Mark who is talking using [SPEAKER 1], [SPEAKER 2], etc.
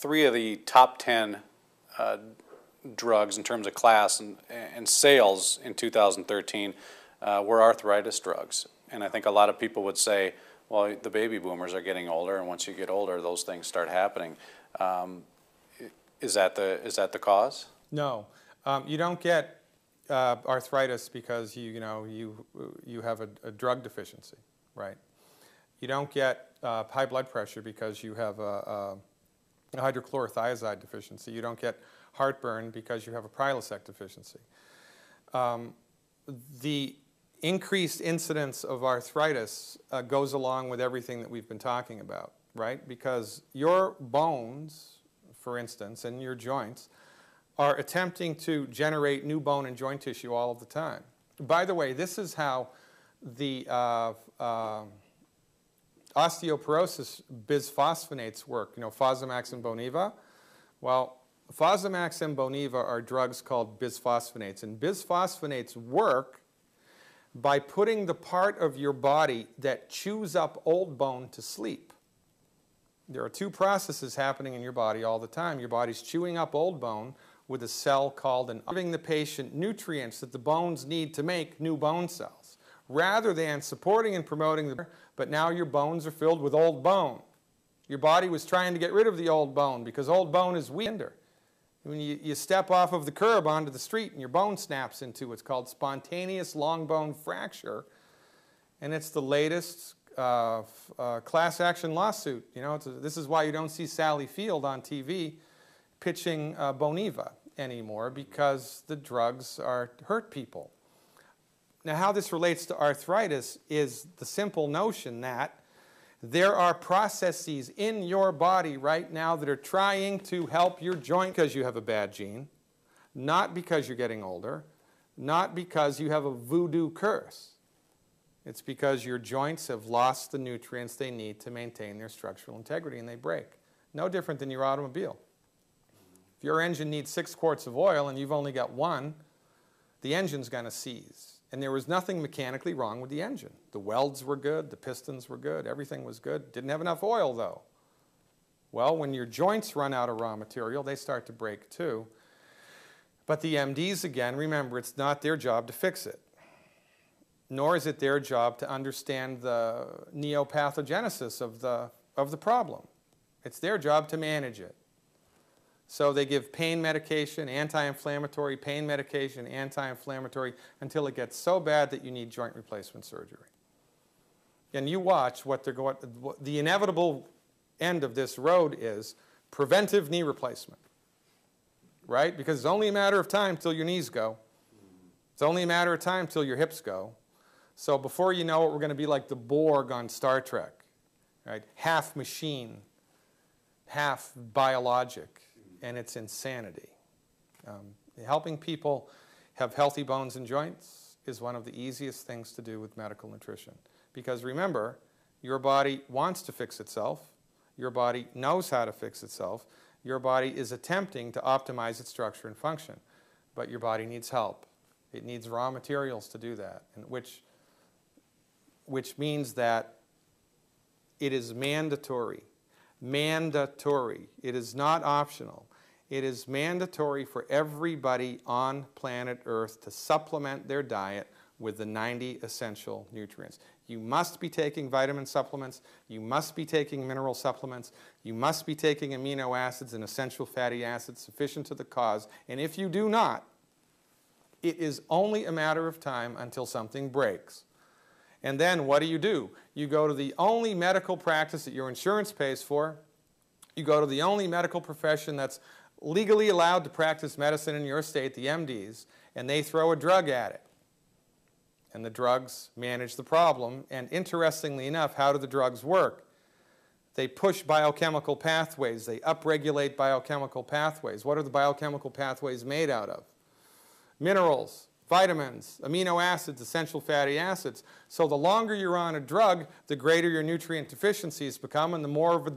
[SPEAKER 1] 3 of the top 10 drugs in terms of class and sales in 2013 were arthritis drugs. And I think a lot of people would say, well, the baby boomers are getting older, and once you get older, those things start happening. Is that the cause?
[SPEAKER 2] No, you don't get arthritis because you have a drug deficiency, right? You don't get high blood pressure because you have a hydrochlorothiazide deficiency. You don't get heartburn because you have a Prilosec deficiency. The increased incidence of arthritis goes along with everything that we've been talking about, right? Because your bones, for instance, and your joints are attempting to generate new bone and joint tissue all of the time. By the way, this is how the osteoporosis bisphosphonates work, Fosamax and Boniva. Well, Fosamax and Boniva are drugs called bisphosphonates, and bisphosphonates work by putting the part of your body that chews up old bone to sleep. There are 2 processes happening in your body all the time. Your body's chewing up old bone with a cell called giving the patient nutrients that the bones need to make new bone cells, rather than supporting and promoting but now your bones are filled with old bone. Your body was trying to get rid of the old bone because old bone is weaker. When you step off of the curb onto the street and your bone snaps into what's called spontaneous long bone fracture, and it's the latest class action lawsuit. This is why you don't see Sally Field on TV pitching Boniva anymore, because the drugs hurt people. Now, how this relates to arthritis is the simple notion that there are processes in your body right now that are trying to help your joint because you have a bad gene, not because you're getting older, not because you have a voodoo curse. It's because your joints have lost the nutrients they need to maintain their structural integrity and they break. No different than your automobile. If your engine needs 6 quarts of oil and you've only got 1, the engine's going to seize. And there was nothing mechanically wrong with the engine. The welds were good, the pistons were good, everything was good. Didn't have enough oil, though. Well, when your joints run out of raw material, they start to break too. But the MDs, again, remember, it's not their job to fix it. Nor is it their job to understand the neopathogenesis of the problem. It's their job to manage it. So they give pain medication, anti-inflammatory, pain medication, anti-inflammatory, until it gets so bad that you need joint replacement surgery. And you watch what they're going. The inevitable end of this road is preventive knee replacement, right? Because it's only a matter of time till your knees go. It's only a matter of time till your hips go. So before you know it, we're going to be like the Borg on Star Trek, right? Half machine, half biologic. And it's insanity. Helping people have healthy bones and joints is one of the easiest things to do with medical nutrition. Because remember, your body wants to fix itself. Your body knows how to fix itself. Your body is attempting to optimize its structure and function. But your body needs help. It needs raw materials to do that, and which means that it is mandatory. Mandatory. It is not optional. It is mandatory for everybody on planet Earth to supplement their diet with the 90 essential nutrients. You must be taking vitamin supplements. You must be taking mineral supplements. You must be taking amino acids and essential fatty acids sufficient to the cause. And if you do not, it is only a matter of time until something breaks. And then what do? You go to the only medical practice that your insurance pays for. You go to the only medical profession that's legally allowed to practice medicine in your state, the MDs, and they throw a drug at it. And the drugs manage the problem. And interestingly enough, how do the drugs work? They push biochemical pathways. They upregulate biochemical pathways. What are the biochemical pathways made out of? Minerals, vitamins, amino acids, essential fatty acids. So the longer you're on a drug, the greater your nutrient deficiencies become, and the more of a